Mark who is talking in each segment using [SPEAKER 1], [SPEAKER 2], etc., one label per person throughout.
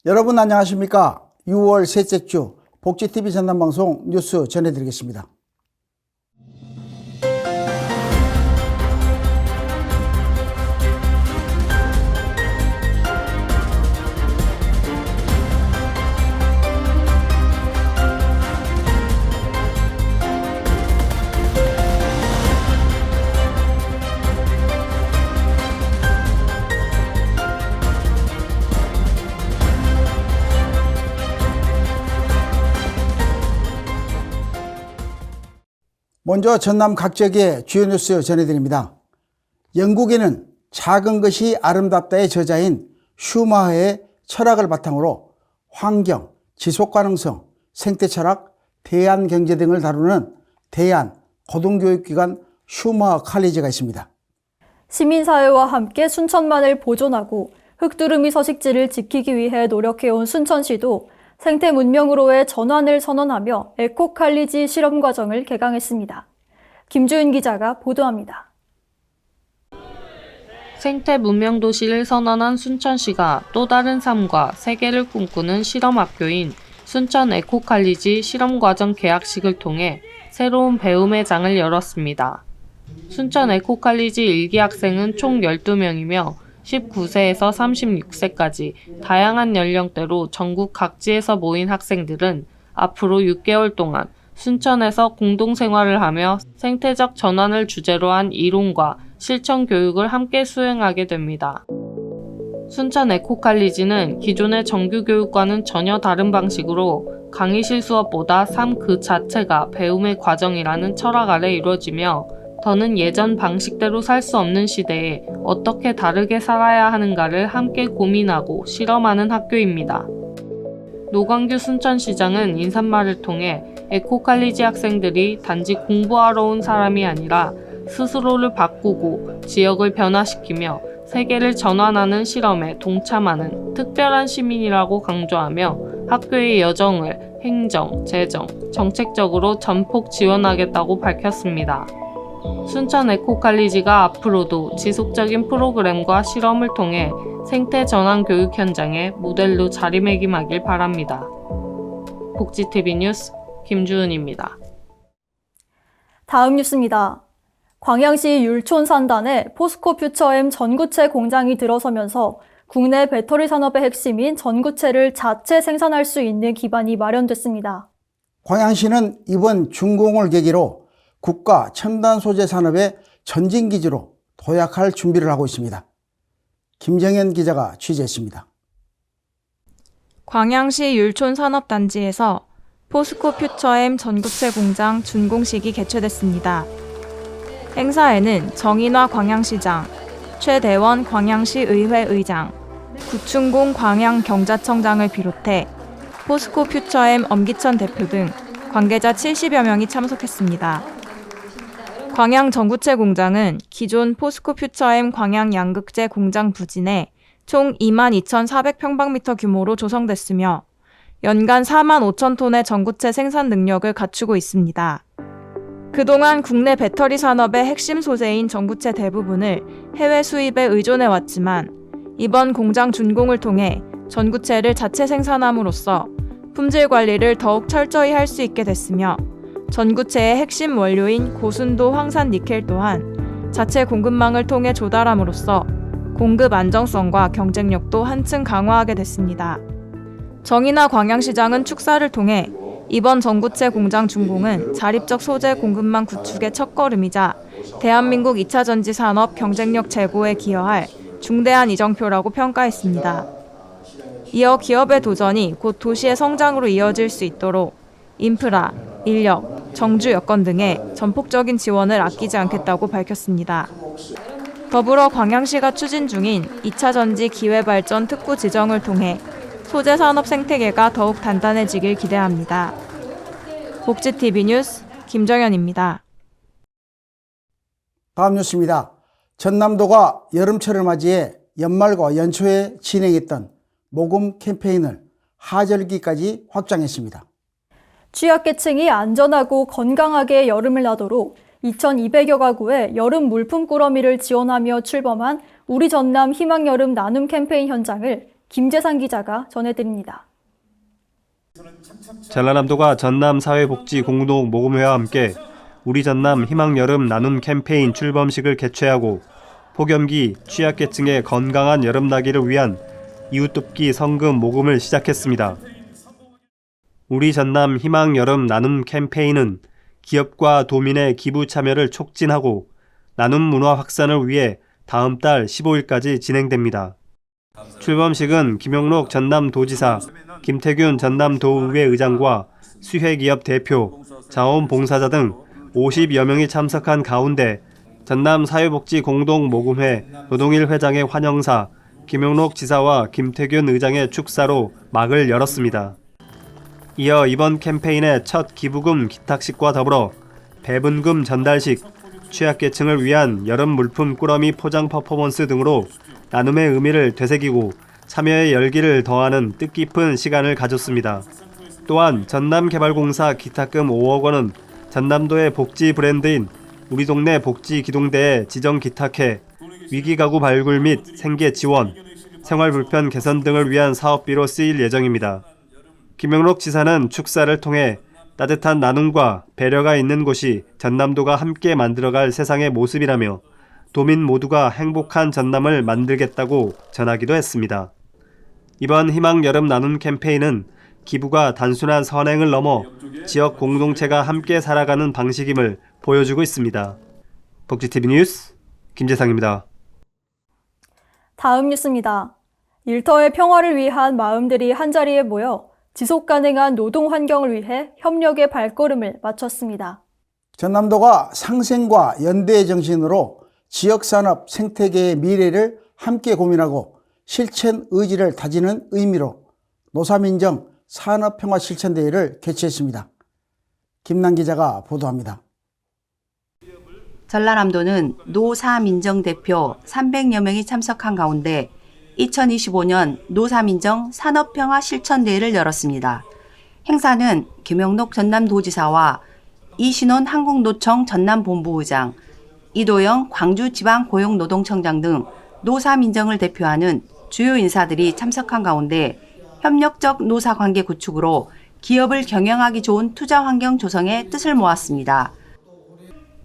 [SPEAKER 1] 여러분 안녕하십니까? 6월 셋째 주 복지TV 전남방송 뉴스 전해드리겠습니다. 먼저 전남 각 지역의 주요 뉴스 전해드립니다. 영국에는 작은 것이 아름답다의 저자인 슈마허의 철학을 바탕으로 환경, 지속가능성, 생태철학, 대안경제 등을 다루는 대안 고등교육기관 슈마허 칼리지가 있습니다.
[SPEAKER 2] 시민사회와 함께 순천만을 보존하고 흙두루미 서식지를 지키기 위해 노력해온 순천시도 생태 문명으로의 전환을 선언하며 에코칼리지 실험 과정을 개강했습니다. 김주은 기자가 보도합니다.
[SPEAKER 3] 생태 문명 도시를 선언한 순천시가 또 다른 삶과 세계를 꿈꾸는 실험학교인 순천 에코칼리지 실험과정 개학식을 통해 새로운 배움의 장을 열었습니다. 순천 에코칼리지 1기 학생은 총 12명이며 19세에서 36세까지 다양한 연령대로 전국 각지에서 모인 학생들은 앞으로 6개월 동안 순천에서 공동생활을 하며 생태적 전환을 주제로 한 이론과 실천 교육을 함께 수행하게 됩니다. 순천 에코칼리지는 기존의 정규교육과는 전혀 다른 방식으로 강의실 수업보다 삶 그 자체가 배움의 과정이라는 철학 아래 이루어지며 더는 예전 방식대로 살 수 없는 시대에 어떻게 다르게 살아야 하는가를 함께 고민하고 실험하는 학교입니다. 노광규 순천시장은 인사말을 통해 에코칼리지 학생들이 단지 공부하러 온 사람이 아니라 스스로를 바꾸고 지역을 변화시키며 세계를 전환하는 실험에 동참하는 특별한 시민이라고 강조하며 학교의 여정을 행정, 재정, 정책적으로 전폭 지원하겠다고 밝혔습니다. 순천 에코칼리지가 앞으로도 지속적인 프로그램과 실험을 통해 생태 전환 교육 현장의 모델로 자리매김하길 바랍니다. 복지TV 뉴스 김주은입니다.
[SPEAKER 2] 다음 뉴스입니다. 광양시 율촌산단에 포스코 퓨처엠 전구체 공장이 들어서면서 국내 배터리 산업의 핵심인 전구체를 자체 생산할 수 있는 기반이 마련됐습니다.
[SPEAKER 1] 광양시는 이번 준공을 계기로 국가 첨단 소재 산업의 전진기지로 도약할 준비를 하고 있습니다. 김정현 기자가 취재했습니다.
[SPEAKER 4] 광양시 율촌산업단지에서 포스코 퓨처엠 전구체 공장 준공식이 개최됐습니다. 행사에는 정인화 광양시장, 최대원 광양시 의회 의장, 구충공 광양경자청장을 비롯해 포스코 퓨처엠 엄기천 대표 등 관계자 70여 명이 참석했습니다. 광양 전구체 공장은 기존 포스코 퓨처엠 광양 양극재 공장 부진에 총 22,400평방미터 규모로 조성됐으며 연간 4만 5천 톤의 전구체 생산 능력을 갖추고 있습니다. 그동안 국내 배터리 산업의 핵심 소재인 전구체 대부분을 해외 수입에 의존해왔지만 이번 공장 준공을 통해 전구체를 자체 생산함으로써 품질 관리를 더욱 철저히 할 수 있게 됐으며 전구체의 핵심 원료인 고순도 황산 니켈 또한 자체 공급망을 통해 조달함으로써 공급 안정성과 경쟁력도 한층 강화하게 됐습니다. 정인화 광양시장은 축사를 통해 이번 전구체 공장 준공은 자립적 소재 공급망 구축의 첫걸음이자 대한민국 2차 전지 산업 경쟁력 제고에 기여할 중대한 이정표라고 평가했습니다. 이어 기업의 도전이 곧 도시의 성장으로 이어질 수 있도록 인프라, 인력, 정주 여건 등의 전폭적인 지원을 아끼지 않겠다고 밝혔습니다. 더불어 광양시가 추진 중인 2차 전지 기회발전 특구 지정을 통해 소재 산업 생태계가 더욱 단단해지길 기대합니다. 복지TV 뉴스 김정현입니다.
[SPEAKER 1] 다음 뉴스입니다. 전남도가 여름철을 맞이해 연말과 연초에 진행했던 모금 캠페인을 하절기까지 확장했습니다.
[SPEAKER 2] 취약계층이 안전하고 건강하게 여름을 나도록 2,200여 가구에 여름 물품 꾸러미를 지원하며 출범한 우리 전남 희망여름 나눔 캠페인 현장을 김재상 기자가 전해드립니다.
[SPEAKER 5] 전라남도가 전남사회복지공동모금회와 함께 우리 전남 희망여름 나눔 캠페인 출범식을 개최하고 폭염기 취약계층의 건강한 여름나기를 위한 이웃돕기 성금 모금을 시작했습니다. 우리 전남 희망여름 나눔 캠페인은 기업과 도민의 기부 참여를 촉진하고 나눔 문화 확산을 위해 다음 달 15일까지 진행됩니다. 출범식은 김용록 전남도지사, 김태균 전남도의회 의장과 수혜기업 대표, 자원봉사자 등 50여 명이 참석한 가운데 전남사회복지공동모금회 노동일 회장의 환영사, 김용록 지사와 김태균 의장의 축사로 막을 열었습니다. 이어 이번 캠페인의 첫 기부금 기탁식과 더불어 배분금 전달식, 취약계층을 위한 여름 물품 꾸러미 포장 퍼포먼스 등으로 나눔의 의미를 되새기고 참여의 열기를 더하는 뜻깊은 시간을 가졌습니다. 또한 전남개발공사 기탁금 5억 원은 전남도의 복지 브랜드인 우리 동네 복지기동대에 지정 기탁해 위기가구 발굴 및 생계 지원, 생활불편 개선 등을 위한 사업비로 쓰일 예정입니다. 김용록 지사는 축사를 통해 따뜻한 나눔과 배려가 있는 곳이 전남도가 함께 만들어갈 세상의 모습이라며 도민 모두가 행복한 전남을 만들겠다고 전하기도 했습니다. 이번 희망 여름 나눔 캠페인은 기부가 단순한 선행을 넘어 지역 공동체가 함께 살아가는 방식임을 보여주고 있습니다. 복지TV 뉴스 김재상입니다.
[SPEAKER 2] 다음 뉴스입니다. 일터의 평화를 위한 마음들이 한자리에 모여 지속가능한 노동 환경을 위해 협력의 발걸음을 마쳤습니다.
[SPEAKER 1] 전남도가 상생과 연대의 정신으로 지역산업 생태계의 미래를 함께 고민하고 실천 의지를 다지는 의미로 노사민정 산업평화실천대회를 개최했습니다. 김남 기자가 보도합니다.
[SPEAKER 6] 전라남도는 노사민정 대표 300여 명이 참석한 가운데 2025년 노사민정 산업평화실천대회를 열었습니다. 행사는 김용록 전남도지사와 이신원 한국노총 전남본부의장, 이도영 광주지방고용노동청장 등 노사민정을 대표하는 주요 인사들이 참석한 가운데 협력적 노사관계 구축으로 기업을 경영하기 좋은 투자 환경 조성에 뜻을 모았습니다.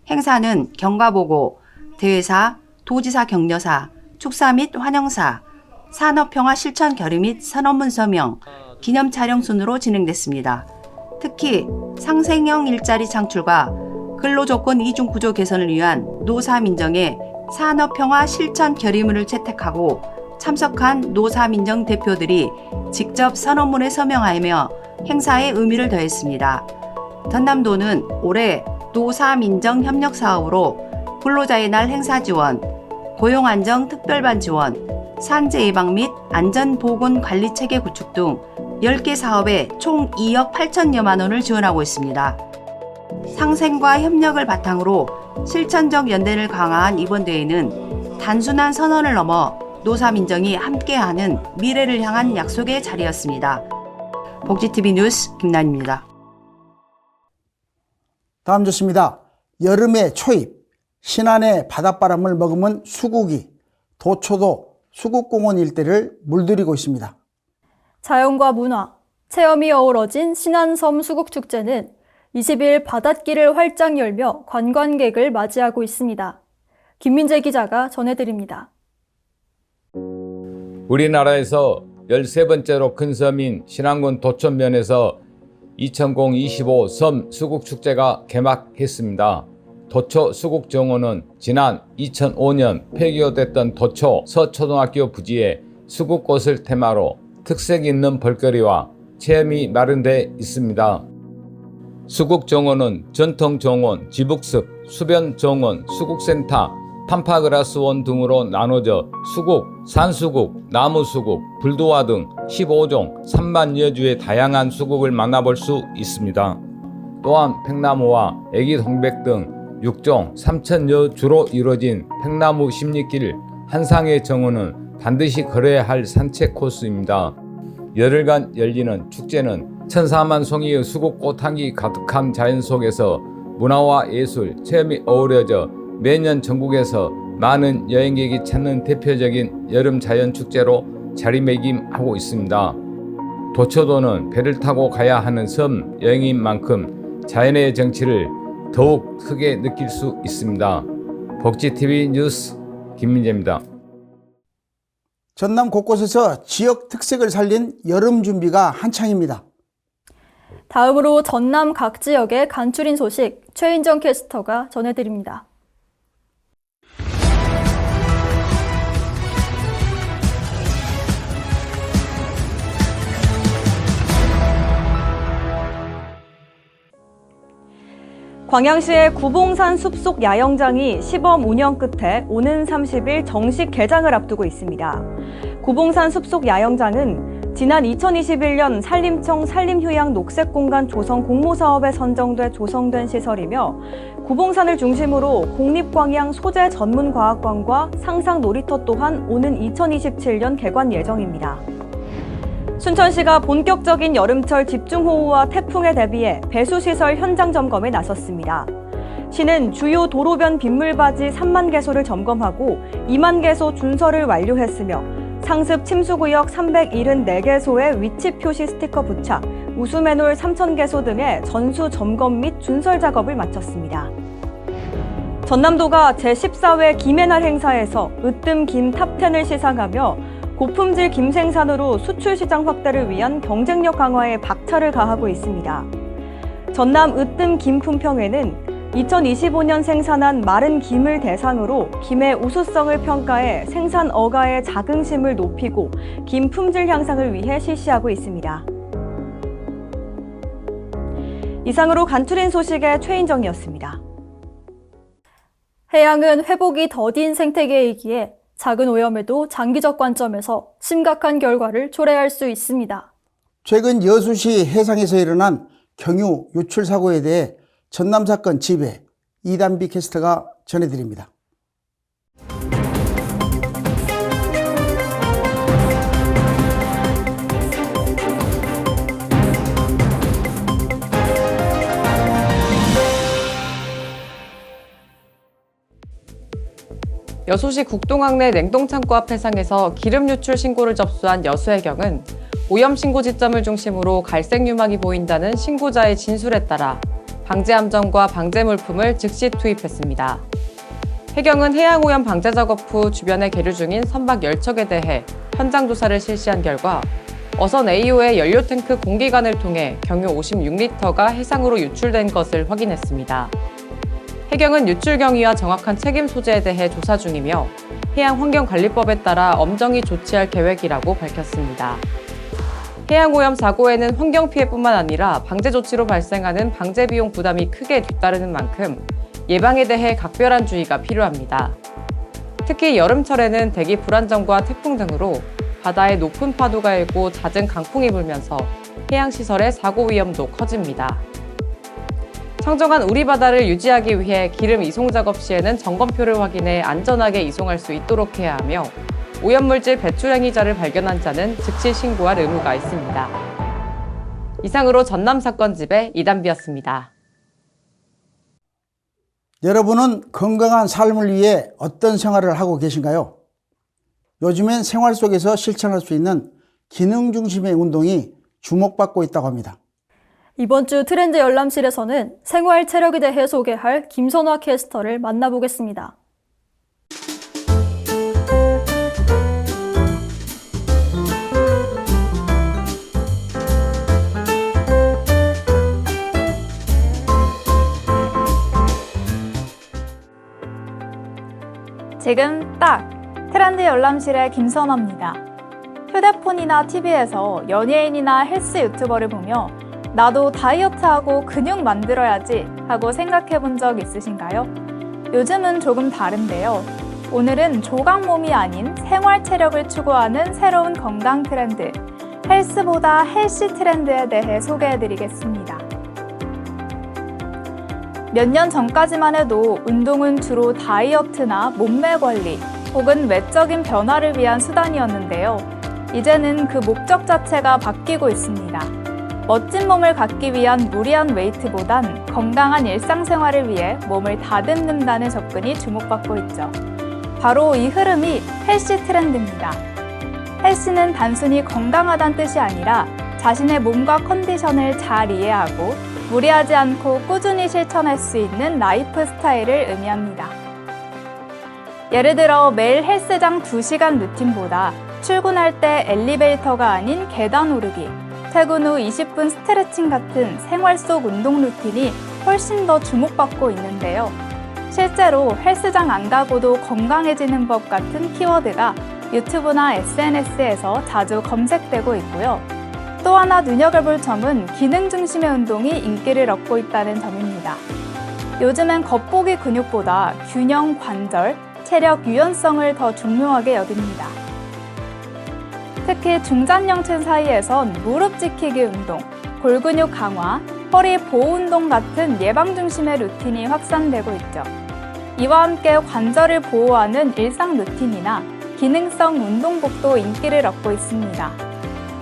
[SPEAKER 6] 행사는 경과보고, 대회사, 도지사 격려사, 축사 및 환영사, 산업평화 실천 결의 및 선언문 서명, 기념 촬영 순으로 진행됐습니다. 특히 상생형 일자리 창출과 근로조건 이중 구조 개선을 위한 노사민정의 산업평화 실천 결의문을 채택하고 참석한 노사민정 대표들이 직접 선언문에 서명하며 행사의 의미를 더했습니다. 전남도는 올해 노사민정 협력 사업으로 근로자의 날 행사 지원, 고용안정 특별반 지원, 산재 예방 및 안전보건 관리 체계 구축 등 10개 사업에 총 2억 8천여만 원을 지원하고 있습니다. 상생과 협력을 바탕으로 실천적 연대를 강화한 이번 대회는 단순한 선언을 넘어 노사민정이 함께하는 미래를 향한 약속의 자리였습니다. 복지TV 뉴스 김난입니다.
[SPEAKER 1] 다음 뉴스입니다. 여름의 초입, 신안의 바닷바람을 머금은 수국이 도초도 수국공원 일대를 물들이고 있습니다.
[SPEAKER 2] 자연과 문화, 체험이 어우러진 신안섬 수국축제는 20일 바닷길을 활짝 열며 관광객을 맞이하고 있습니다. 김민재 기자가 전해드립니다.
[SPEAKER 7] 우리나라에서 13번째로 큰 섬인 신안군 도천면에서 2025 섬 수국축제가 개막했습니다. 도초 수국정원은 지난 2005년 폐교됐던 도초 서초등학교 부지에 수국꽃을 테마로 특색 있는 볼거리와 체험이 마련돼 있습니다. 수국정원은 전통정원, 지북습, 수변정원, 수국센터, 팜파그라스원 등으로 나눠져 수국, 산수국, 나무수국, 불도화 등 15종 3만여 주의 다양한 수국을 만나볼 수 있습니다. 또한 팽나무와 애기 동백 등 6종 3천여 주로 이루어진 팽나무 십리길 한상의 정원은 반드시 걸어야 할 산책 코스입니다. 열흘간 열리는 축제는 1004만 송이의 수국 꽃향기 가득한 자연 속에서 문화와 예술, 체험이 어우러져 매년 전국에서 많은 여행객이 찾는 대표적인 여름 자연 축제로 자리매김하고 있습니다. 도초도는 배를 타고 가야 하는 섬 여행인 만큼 자연의 정취를 더욱 크게 느낄 수 있습니다. 복지TV 뉴스 김민재입니다.
[SPEAKER 1] 전남 곳곳에서 지역 특색을 살린 여름 준비가 한창입니다.
[SPEAKER 2] 다음으로 전남 각 지역의 간추린 소식 최인정 캐스터가 전해드립니다.
[SPEAKER 8] 광양시의 구봉산 숲속 야영장이 시범 운영 끝에 오는 30일 정식 개장을 앞두고 있습니다. 구봉산 숲속 야영장은 지난 2021년 산림청 산림휴양 녹색공간 조성 공모사업에 선정돼 조성된 시설이며 구봉산을 중심으로 국립광양 소재 전문과학관과 상상 놀이터 또한 오는 2027년 개관 예정입니다. 순천시가 본격적인 여름철 집중호우와 태풍에 대비해 배수시설 현장 점검에 나섰습니다. 시는 주요 도로변 빗물바지 3만 개소를 점검하고 2만 개소 준설을 완료했으며 상습 침수구역 374개소에 위치 표시 스티커 부착, 우수매놀 3,000개소 등의 전수 점검 및 준설 작업을 마쳤습니다. 전남도가 제14회 김의 날 행사에서 으뜸 김 탑10을 시상하며 고품질 김 생산으로 수출 시장 확대를 위한 경쟁력 강화에 박차를 가하고 있습니다. 전남 으뜸 김 품평회는 2025년 생산한 마른 김을 대상으로 김의 우수성을 평가해 생산 어가의 자긍심을 높이고 김 품질 향상을 위해 실시하고 있습니다. 이상으로 간추린 소식의 최인정이었습니다.
[SPEAKER 2] 해양은 회복이 더딘 생태계이기에 작은 오염에도 장기적 관점에서 심각한 결과를 초래할 수 있습니다.
[SPEAKER 1] 최근 여수시 해상에서 일어난 경유 유출 사고에 대해 전남 사건 지배 이단비 캐스터가 전해드립니다.
[SPEAKER 9] 여수시 국동항내 냉동창고 앞 해상에서 기름 유출 신고를 접수한 여수해경은 오염 신고 지점을 중심으로 갈색 유막이 보인다는 신고자의 진술에 따라 방제함정과 방제 물품을 즉시 투입했습니다. 해경은 해양오염 방제 작업 후 주변에 계류 중인 선박 10척에 대해 현장 조사를 실시한 결과 어선 AO의 연료탱크 공기관을 통해 경유 56리터가 해상으로 유출된 것을 확인했습니다. 해경은 유출 경위와 정확한 책임 소재에 대해 조사 중이며 해양환경관리법에 따라 엄정히 조치할 계획이라고 밝혔습니다. 해양오염 사고에는 환경피해뿐만 아니라 방제 조치로 발생하는 방제 비용 부담이 크게 뒤따르는 만큼 예방에 대해 각별한 주의가 필요합니다. 특히 여름철에는 대기 불안정과 태풍 등으로 바다에 높은 파도가 일고 잦은 강풍이 불면서 해양시설의 사고 위험도 커집니다. 청정한 우리 바다를 유지하기 위해 기름 이송 작업 시에는 점검표를 확인해 안전하게 이송할 수 있도록 해야 하며 오염물질 배출 행위자를 발견한 자는 즉시 신고할 의무가 있습니다. 이상으로 전남 사건 집의 이단비였습니다.
[SPEAKER 1] 여러분은 건강한 삶을 위해 어떤 생활을 하고 계신가요? 요즘엔 생활 속에서 실천할 수 있는 기능 중심의 운동이 주목받고 있다고 합니다.
[SPEAKER 2] 이번 주 트렌드 열람실에서는 생활 체력에 대해 소개할 김선화 캐스터를 만나보겠습니다.
[SPEAKER 10] 지금 딱 트렌드 열람실의 김선화입니다. 휴대폰이나 TV에서 연예인이나 헬스 유튜버를 보며 나도 다이어트하고 근육 만들어야지 하고 생각해 본 적 있으신가요? 요즘은 조금 다른데요. 오늘은 조각몸이 아닌 생활 체력을 추구하는 새로운 건강 트렌드, 헬스보다 헬시 트렌드에 대해 소개해 드리겠습니다. 몇 년 전까지만 해도 운동은 주로 다이어트나 몸매 관리 혹은 외적인 변화를 위한 수단이었는데요. 이제는 그 목적 자체가 바뀌고 있습니다. 멋진 몸을 갖기 위한 무리한 웨이트보단 건강한 일상생활을 위해 몸을 다듬는다는 접근이 주목받고 있죠. 바로 이 흐름이 헬시 트렌드입니다. 헬스는 단순히 건강하다는 뜻이 아니라 자신의 몸과 컨디션을 잘 이해하고 무리하지 않고 꾸준히 실천할 수 있는 라이프 스타일을 의미합니다. 예를 들어 매일 헬스장 2시간 루틴보다 출근할 때 엘리베이터가 아닌 계단 오르기, 퇴근 후 20분 스트레칭 같은 생활 속 운동 루틴이 훨씬 더 주목받고 있는데요. 실제로 헬스장 안 가고도 건강해지는 법 같은 키워드가 유튜브나 SNS에서 자주 검색되고 있고요. 또 하나 눈여겨볼 점은 기능 중심의 운동이 인기를 얻고 있다는 점입니다. 요즘은 겉보기 근육보다 균형, 관절, 체력, 유연성을 더 중요하게 여깁니다. 특히 중장년층 사이에선 무릎 지키기 운동, 골근육 강화, 허리 보호 운동 같은 예방 중심의 루틴이 확산되고 있죠. 이와 함께 관절을 보호하는 일상 루틴이나 기능성 운동복도 인기를 얻고 있습니다.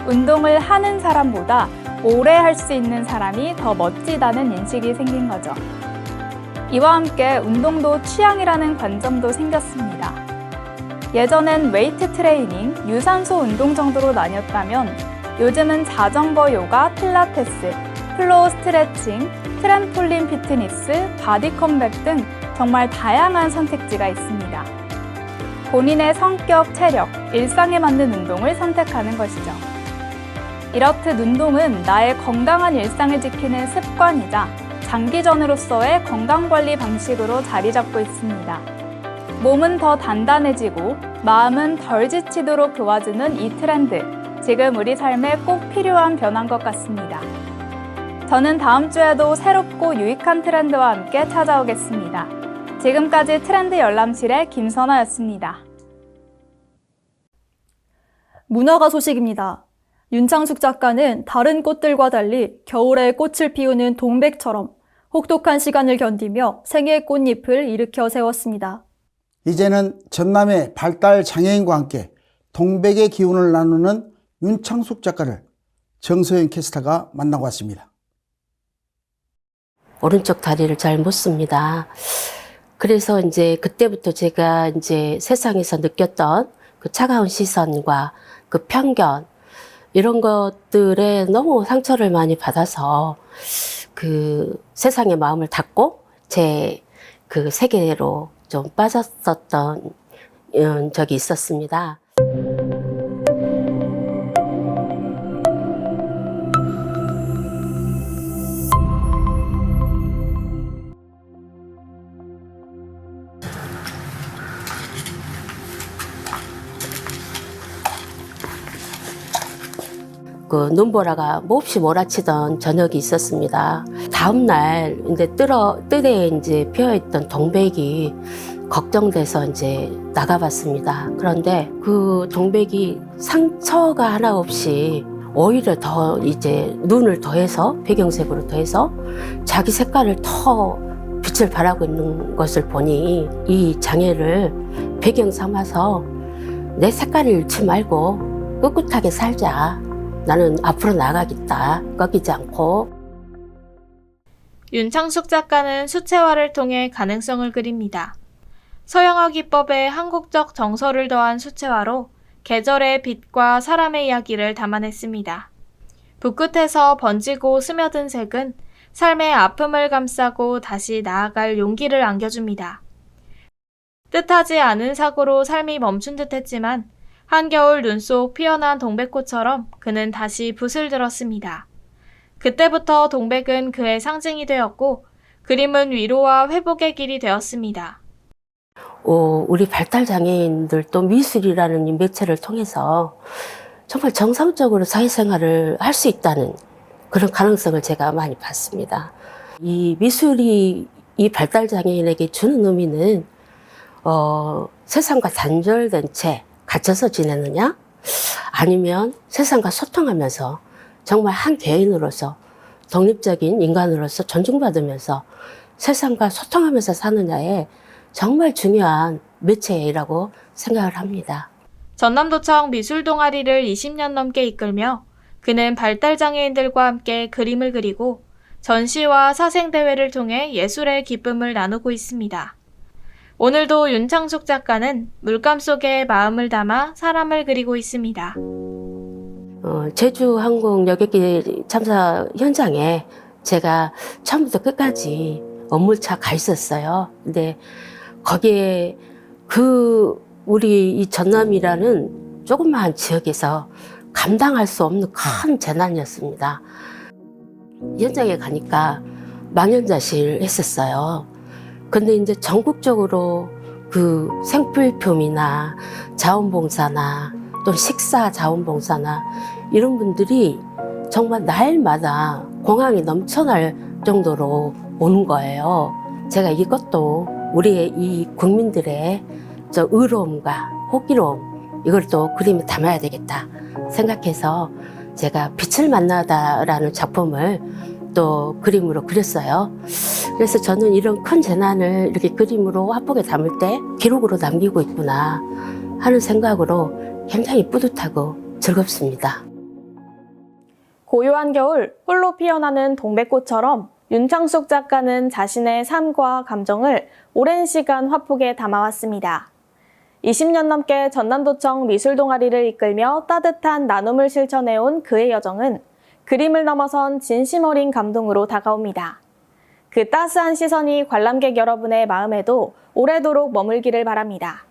[SPEAKER 10] 운동을 하는 사람보다 오래 할 수 있는 사람이 더 멋지다는 인식이 생긴 거죠. 이와 함께 운동도 취향이라는 관점도 생겼습니다. 예전엔 웨이트 트레이닝, 유산소 운동 정도로 나뉘었다면 요즘은 자전거 요가, 필라테스, 플로우 스트레칭, 트램폴린 피트니스, 바디 컴백 등 정말 다양한 선택지가 있습니다. 본인의 성격, 체력, 일상에 맞는 운동을 선택하는 것이죠. 이렇듯 운동은 나의 건강한 일상을 지키는 습관이자 장기전으로서의 건강관리 방식으로 자리 잡고 있습니다. 몸은 더 단단해지고 마음은 덜 지치도록 도와주는 이 트렌드, 지금 우리 삶에 꼭 필요한 변화인 것 같습니다. 저는 다음 주에도 새롭고 유익한 트렌드와 함께 찾아오겠습니다. 지금까지 트렌드 열람실의 김선아였습니다.
[SPEAKER 2] 문화가 소식입니다. 윤창숙 작가는 다른 꽃들과 달리 겨울에 꽃을 피우는 동백처럼 혹독한 시간을 견디며 생의 꽃잎을 일으켜 세웠습니다.
[SPEAKER 1] 이제는 전남의 발달 장애인과 함께 동백의 기운을 나누는 윤창숙 작가를 정서연 캐스터가 만나고 왔습니다.
[SPEAKER 11] 오른쪽 다리를 잘 못 씁니다. 그래서 이제 그때부터 제가 이제 세상에서 느꼈던 그 차가운 시선과 그 편견, 이런 것들에 너무 상처를 많이 받아서 그 세상의 마음을 닫고 제 그 세계로 좀 빠졌었던 적이 있었습니다. 그 눈보라가 몹시 몰아치던 저녁이 있었습니다. 다음 날 이제 뜰에 이제 피어있던 동백이 걱정돼서 이제 나가봤습니다. 그런데 그 동백이 상처가 하나 없이 오히려 더 이제 눈을 더해서 배경색으로 더해서 자기 색깔을 더 빛을 발하고 있는 것을 보니 이 장애를 배경 삼아서 내 색깔을 잃지 말고 꿋꿋하게 살자. 나는 앞으로 나가겠다. 꺾이지 않고.
[SPEAKER 4] 윤창숙 작가는 수채화를 통해 가능성을 그립니다. 서양화 기법에 한국적 정서를 더한 수채화로 계절의 빛과 사람의 이야기를 담아냈습니다. 붓끝에서 번지고 스며든 색은 삶의 아픔을 감싸고 다시 나아갈 용기를 안겨줍니다. 뜻하지 않은 사고로 삶이 멈춘 듯 했지만 한겨울 눈 속 피어난 동백꽃처럼 그는 다시 붓을 들었습니다. 그때부터 동백은 그의 상징이 되었고 그림은 위로와 회복의 길이 되었습니다.
[SPEAKER 11] 우리 발달장애인들도 미술이라는 이 매체를 통해서 정말 정상적으로 사회생활을 할 수 있다는 그런 가능성을 제가 많이 봤습니다. 이 미술이 이 발달장애인에게 주는 의미는 세상과 단절된 채 갇혀서 지내느냐? 아니면 세상과 소통하면서 정말 한 개인으로서 독립적인 인간으로서 존중받으면서 세상과 소통하면서 사느냐에 정말 중요한 매체라고 생각을 합니다.
[SPEAKER 4] 전남도청 미술 동아리를 20년 넘게 이끌며 그는 발달장애인들과 함께 그림을 그리고 전시와 사생대회를 통해 예술의 기쁨을 나누고 있습니다.
[SPEAKER 12] 오늘도 윤창숙 작가는 물감 속에 마음을 담아 사람을 그리고 있습니다.
[SPEAKER 11] 제주 항공 여객기 참사 현장에 제가 처음부터 끝까지 업무차 가 있었어요. 근데 거기에 우리 이 전남이라는 조그마한 지역에서 감당할 수 없는 큰 재난이었습니다. 현장에 가니까 망연자실했었어요. 근데 이제 전국적으로 그 생필품이나 자원봉사나 또 식사 자원봉사나 이런 분들이 정말 날마다 공항이 넘쳐날 정도로 오는 거예요. 제가 이것도 우리의 이 국민들의 저 의로움과 호기로움 이걸 또 그림에 담아야 되겠다 생각해서 제가 빛을 만나다라는 작품을 또 그림으로 그렸어요. 그래서 저는 이런 큰 재난을 이렇게 그림으로 화폭에 담을 때 기록으로 남기고 있구나 하는 생각으로 굉장히 뿌듯하고 즐겁습니다.
[SPEAKER 12] 고요한 겨울 홀로 피어나는 동백꽃처럼 윤창숙 작가는 자신의 삶과 감정을 오랜 시간 화폭에 담아왔습니다. 20년 넘게 전남도청 미술동아리를 이끌며 따뜻한 나눔을 실천해온 그의 여정은 그림을 넘어선 진심 어린 감동으로 다가옵니다. 그 따스한 시선이 관람객 여러분의 마음에도 오래도록 머물기를 바랍니다.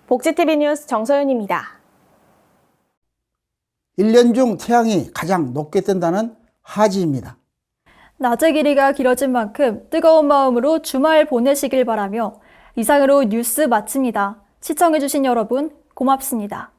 [SPEAKER 12] 복지TV 뉴스 정서연입니다.
[SPEAKER 1] 1년 중 태양이 가장 높게 뜬다는 하지입니다.
[SPEAKER 2] 낮의 길이가 길어진 만큼 뜨거운 마음으로 주말 보내시길 바라며 이상으로 뉴스 마칩니다. 시청해주신 여러분 고맙습니다.